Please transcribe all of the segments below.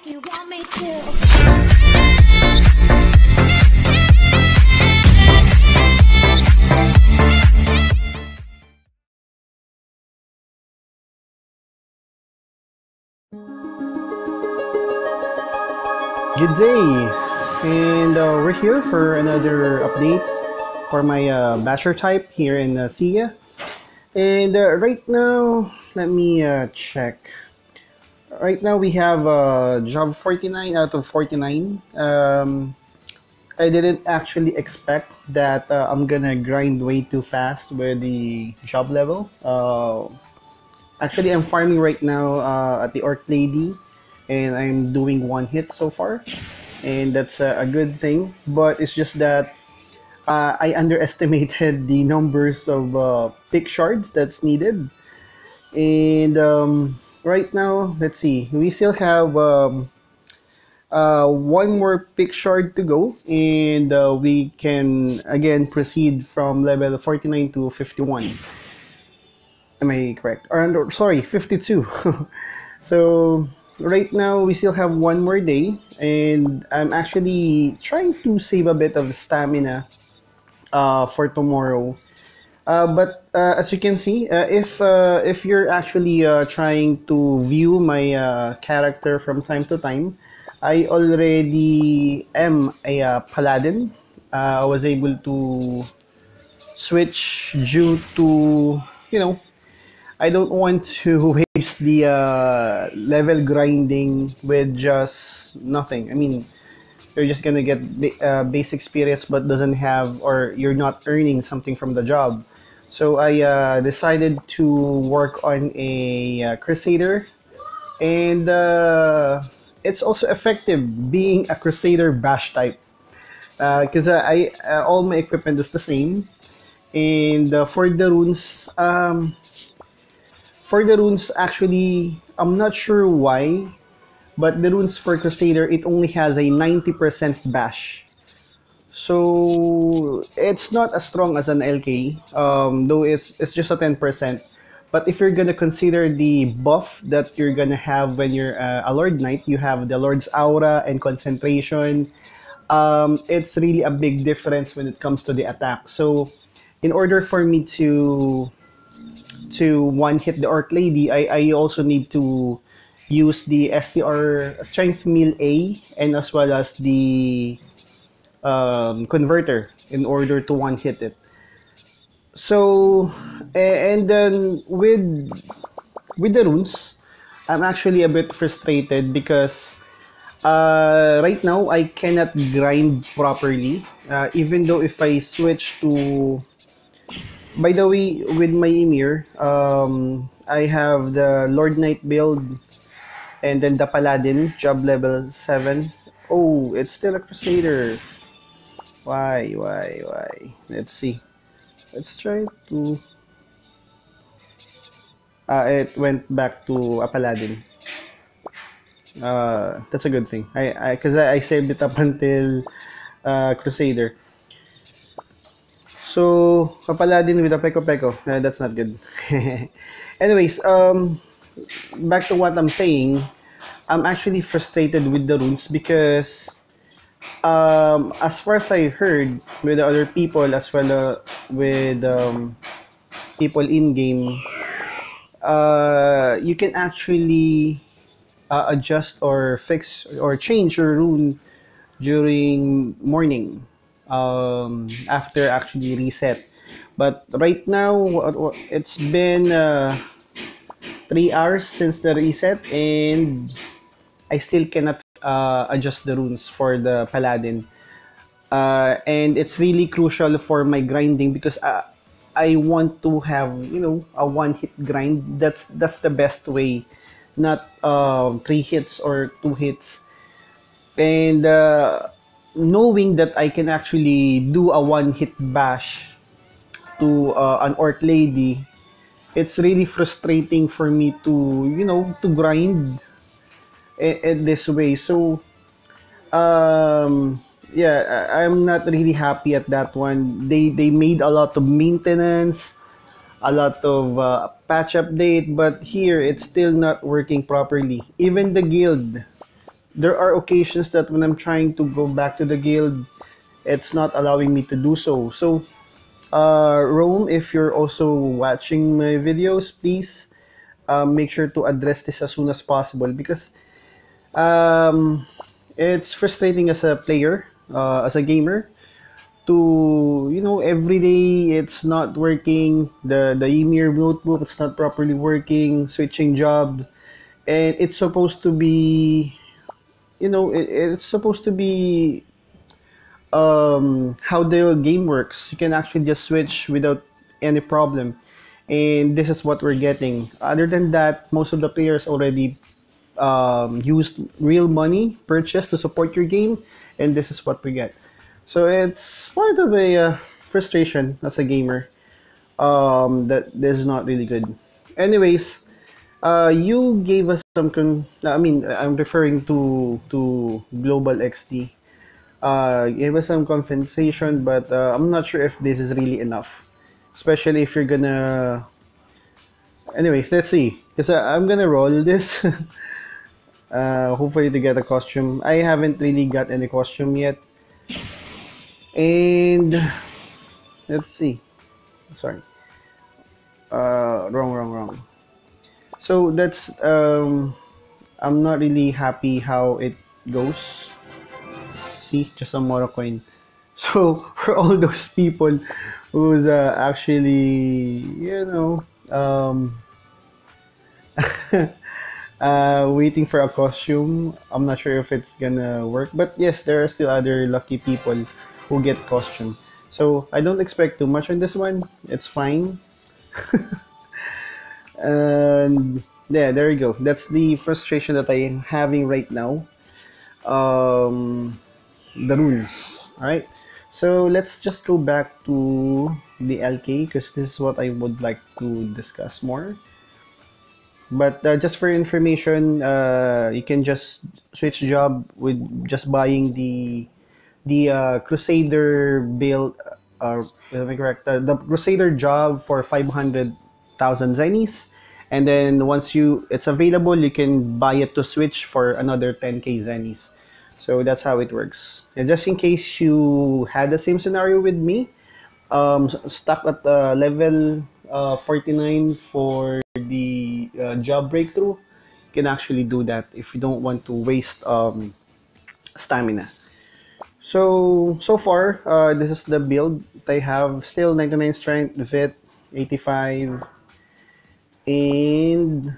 You want me to? Good day, and we're here for another update for my bachelor type here in SIA. And right now, let me check. Right now, we have job 49 out of 49. I didn't actually expect that I'm gonna grind way too fast with the job level. Actually, I'm farming right now at the Orc Lady, and I'm doing one hit so far, and that's a good thing. But it's just that I underestimated the numbers of pick shards that's needed. And right now, let's see, we still have one more pick shard to go, and we can again proceed from level 49 to 51. Am I correct? Or sorry, 52. So right now we still have one more day, and I'm actually trying to save a bit of stamina for tomorrow. But as you can see, if you're actually trying to view my character from time to time, I already am a paladin. I was able to switch due to, you know, I don't want to waste the level grinding with just nothing. I mean, you're just gonna get base experience but doesn't have, or you're not earning something from the job. So I decided to work on a crusader, and it's also effective being a crusader bash type because all my equipment is the same. And for the runes, actually, I'm not sure why, but the runes for crusader, it only has a 90% bash. So it's not as strong as an LK, though it's just a 10%. But if you're gonna consider the buff that you're gonna have when you're a Lord Knight, you have the Lord's Aura and concentration. It's really a big difference when it comes to the attack. So in order for me to one hit the Orc Lady, I also need to use the STR Strength Meal A, and as well as the converter in order to one hit it. So, and then with the runes, I'm actually a bit frustrated because right now I cannot grind properly. Even though if I switch to, by the way, with my Emir, I have the Lord Knight build and then the Paladin job level 7. Oh, it's still a Crusader. Why? Let's see. Let's try to. It went back to a paladin. That's a good thing. Cause I saved it up until Crusader. So a paladin with a peko peko. That's not good. Anyways, back to what I'm saying. I'm actually frustrated with the runes because as far as I heard with the other people as well with people in game, you can actually adjust or fix or change your rune during morning after actually reset. But right now, it's been 3 hours since the reset, and I still cannot adjust the runes for the paladin. And it's really crucial for my grinding because I want to have, a one hit grind. That's the best way, not three hits or two hits. And knowing that I can actually do a one hit bash to an orc lady, it's really frustrating for me to, to grind in this way. So yeah, I'm not really happy at that one. They made a lot of maintenance, a lot of patch update, but here it's still not working properly. Even the guild, there are occasions that when I'm trying to go back to the guild, it's not allowing me to do so. So, Rome, if you're also watching my videos, please make sure to address this as soon as possible because um, it's frustrating as a player, as a gamer, to every day it's not working. The Ymir notebook, it's not properly working. Switching job, and it's supposed to be it's supposed to be how the game works. You can actually just switch without any problem, and this is what we're getting. Other than that, most of the players already used real money purchased to support your game, and this is what we get. So it's part of a frustration as a gamer, that this is not really good. Anyways, you gave us some I mean, I'm referring to Global XD. Gave us some compensation, but I'm not sure if this is really enough, especially if you're gonna. Anyways, let's see. Because I'm gonna roll this. Hopefully to get a costume. I haven't really got any costume yet. And let's see. Sorry. Wrong. So that's I'm not really happy how it goes. See, just a Moro coin. So for all those people who's actually, waiting for a costume, I'm not sure if it's gonna work. But yes, there are still other lucky people who get costume. So I don't expect too much on this one. It's fine. And yeah, there you go. That's the frustration that I'm having right now. Um, the rules. All right. So let's just go back to the LK because this is what I would like to discuss more. But just for information, you can just switch job with just buying the Crusader build. Am I correct? The Crusader job for 500,000 zennies, and then once it's available, you can buy it to switch for another 10k zennies. So that's how it works. And just in case you had the same scenario with me, stuck at level 49 for the job breakthrough, you can actually do that if you don't want to waste stamina. So far, this is the build. I have still 99 strength, fit 85, and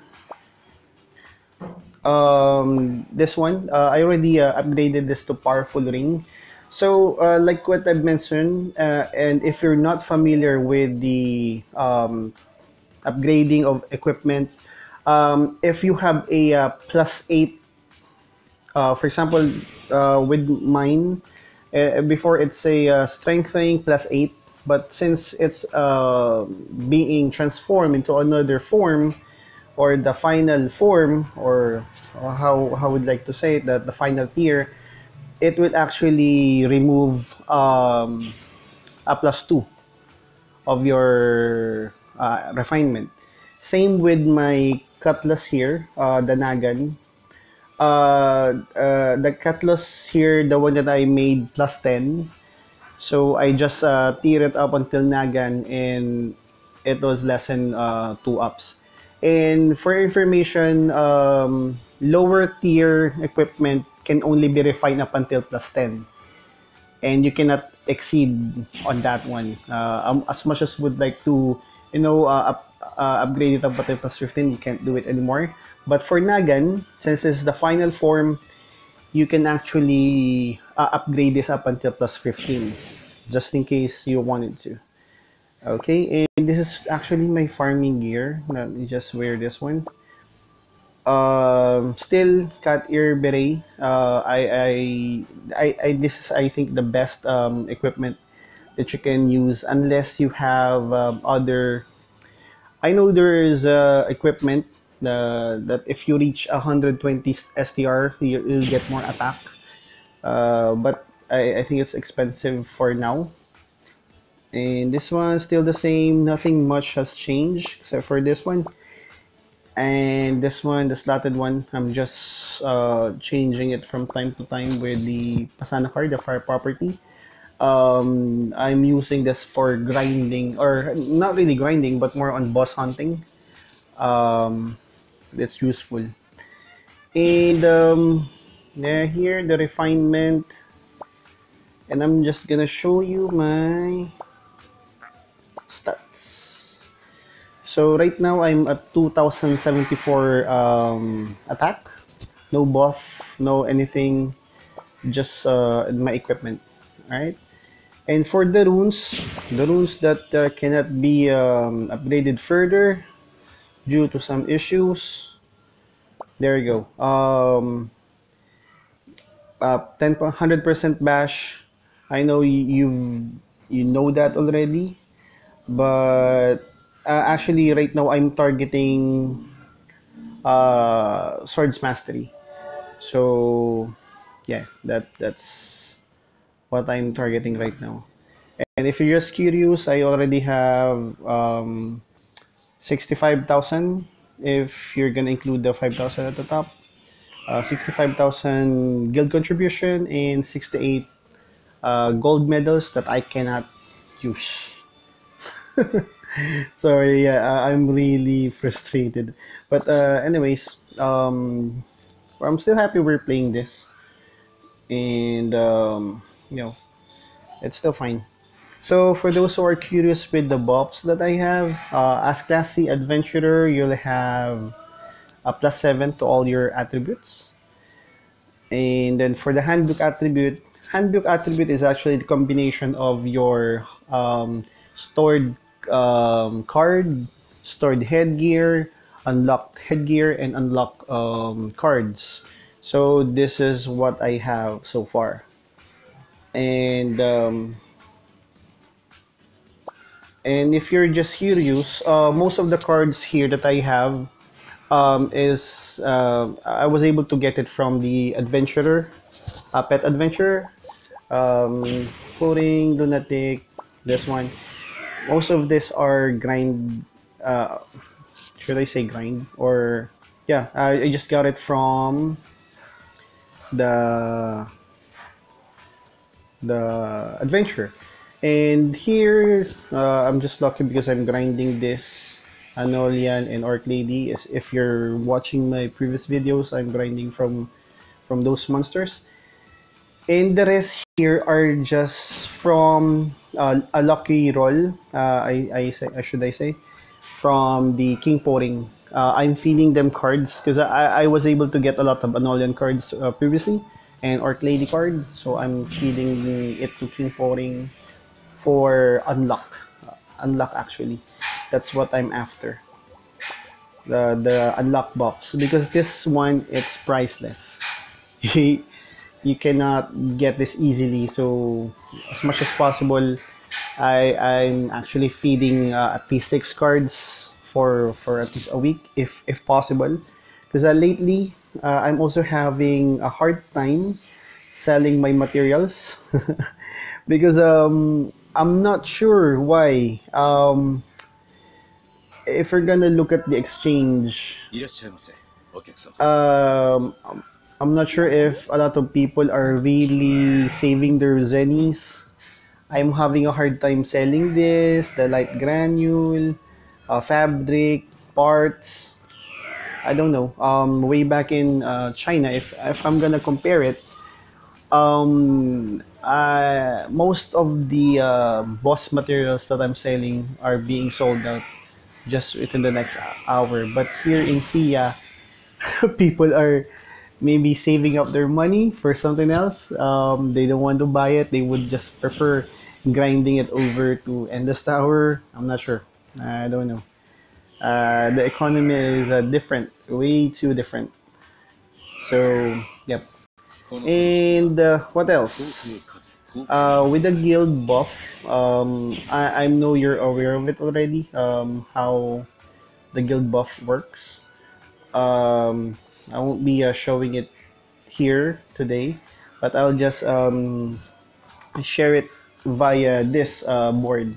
this one, I already upgraded this to powerful ring. So like what I've mentioned, and if you're not familiar with the upgrading of equipment, if you have a plus 8, for example, with mine, before it's a strengthening plus 8, but since it's being transformed into another form, or the final form, or how would like to say it, that the final tier, it will actually remove a plus 2 of your refinement. Same with my cutlass here, the Nagan. The cutlass here, the one that I made plus 10. So I just tier it up until Nagan, and it was less than 2 ups. And for information, lower tier equipment can only be refined up until plus 10. And you cannot exceed on that one. As much as would like to, upgrade it up until plus 15, you can't do it anymore. But for Nagan, since it's the final form, you can actually upgrade this up until plus 15, just in case you wanted to. Okay, and this is actually my farming gear. Let me just wear this one. Still cat ear beret. This is, I think, the best equipment that you can use unless you have other. I know there is equipment that if you reach 120 STR, you'll get more attack. But I think it's expensive for now. And this one still the same. Nothing much has changed except for this one. And this one, the slotted one, I'm just changing it from time to time with the Pasana card, the fire property. I'm using this for grinding, or not really grinding, but more on boss hunting. Um, it's useful. And yeah, here the refinement, and I'm just gonna show you my stats. So right now I'm at 2074 attack, no buff, no anything, just my equipment. All right. And for the runes that cannot be upgraded further due to some issues, there you go. 100% bash. I know you know that already, but actually right now I'm targeting swords mastery. So yeah, that's what I'm targeting right now. And if you're just curious, I already have 65,000 if you're gonna include the 5,000 at the top. 65,000 guild contribution and 68 gold medals that I cannot use. Sorry, yeah, I'm really frustrated. But anyways, I'm still happy we're playing this, and you know, it's still fine. So for those who are curious with the buffs that I have, as classy adventurer, you'll have a +7 to all your attributes. And then for the handbook attribute is actually the combination of your stored card, stored headgear, unlocked headgear, and unlocked cards. So this is what I have so far. And if you're just curious, most of the cards here that I have is I was able to get it from the adventurer, pet adventurer, floating, lunatic, this one. Most of this are grind. Uh, should I say grind or yeah? I just got it from the adventure. And here, I'm just lucky because I'm grinding this Anolian and Orc Lady. Is if you're watching my previous videos, I'm grinding from those monsters. And the rest here are just from a lucky roll. Should I say from the King Poring. I'm feeding them cards because I was able to get a lot of Anolian cards previously and Orc Lady card. So I'm feeding it to King Poring for unlock actually. That's what I'm after. The unlock buffs because this one it's priceless. You cannot get this easily. So as much as possible, I'm actually feeding at least 6 cards for at least a week if possible. Because lately I'm also having a hard time selling my materials because I'm not sure why. If we're gonna look at the exchange, um, I'm not sure if a lot of people are really saving their zennies. I'm having a hard time selling this, the light granule, fabric, parts. I don't know. Way back in China, if I'm gonna compare it, most of the boss materials that I'm selling are being sold out just within the next hour. But here in SIA, people are maybe saving up their money for something else. They don't want to buy it. They would just prefer grinding it over to Endless Tower. I'm not sure. I don't know. The economy is different, way too different. So, yep. And what else? With the guild buff, I know you're aware of it already. How the guild buff works. I won't be showing it here today, but I'll just share it via this board.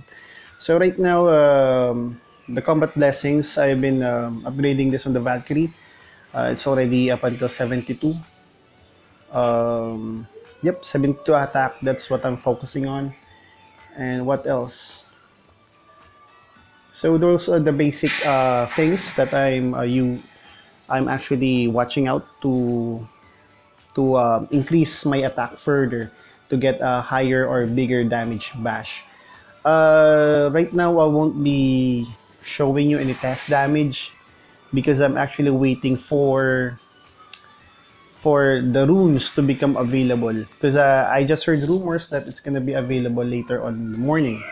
So right now, the combat blessings, I've been upgrading this on the Valkyrie. It's already up until 72. Yep, 72 attack. That's what I'm focusing on. And what else? So those are the basic things that I'm actually watching out to increase my attack further to get a higher or bigger damage bash. Right now, I won't be showing you any test damage because I'm actually waiting for the runes to become available. Because I just heard rumors that it's gonna be available later on in the morning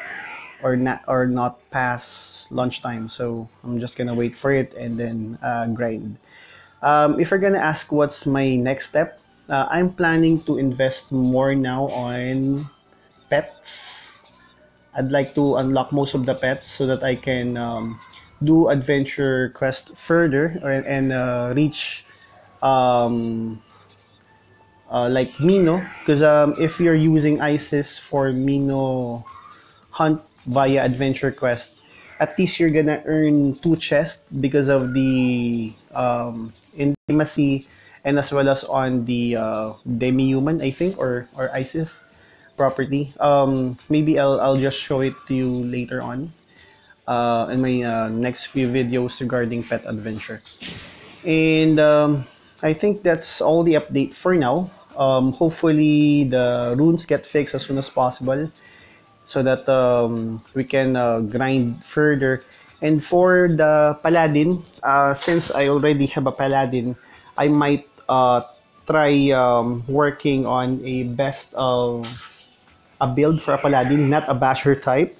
or not past lunchtime. So I'm just gonna wait for it and then grind. If you're gonna ask what's my next step, I'm planning to invest more now on pets. I'd like to unlock most of the pets so that I can do adventure quest further and reach um, like Mino. Because if you're using ISIS for Mino hunt via adventure quest, at least you're gonna earn two chests because of the intimacy and as well as on the demi-human, I think, or ISIS property. Maybe I'll just show it to you later on in my next few videos regarding pet adventure. And I think that's all the update for now. Hopefully the runes get fixed as soon as possible so that we can grind further. And for the paladin, since I already have a paladin, I might try working on a best of a build for a paladin, not a basher type.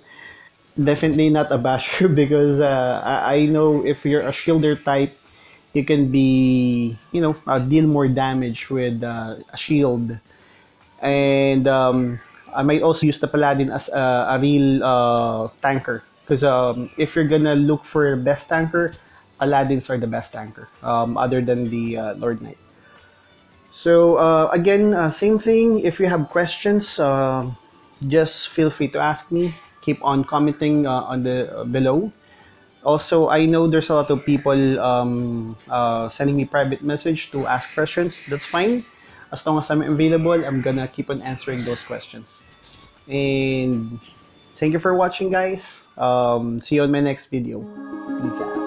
Definitely not a basher because I know if you're a shielder type, you can be, deal more damage with a shield. And I might also use the paladin as a real tanker because if you're gonna look for best tanker, paladins are the best tanker other than the Lord Knight. So again, same thing. If you have questions, just feel free to ask me. Keep on commenting on the below. Also, I know there's a lot of people sending me private message to ask questions. That's fine. As long as I'm available, I'm gonna keep on answering those questions. And thank you for watching, guys. See you on my next video. Peace out.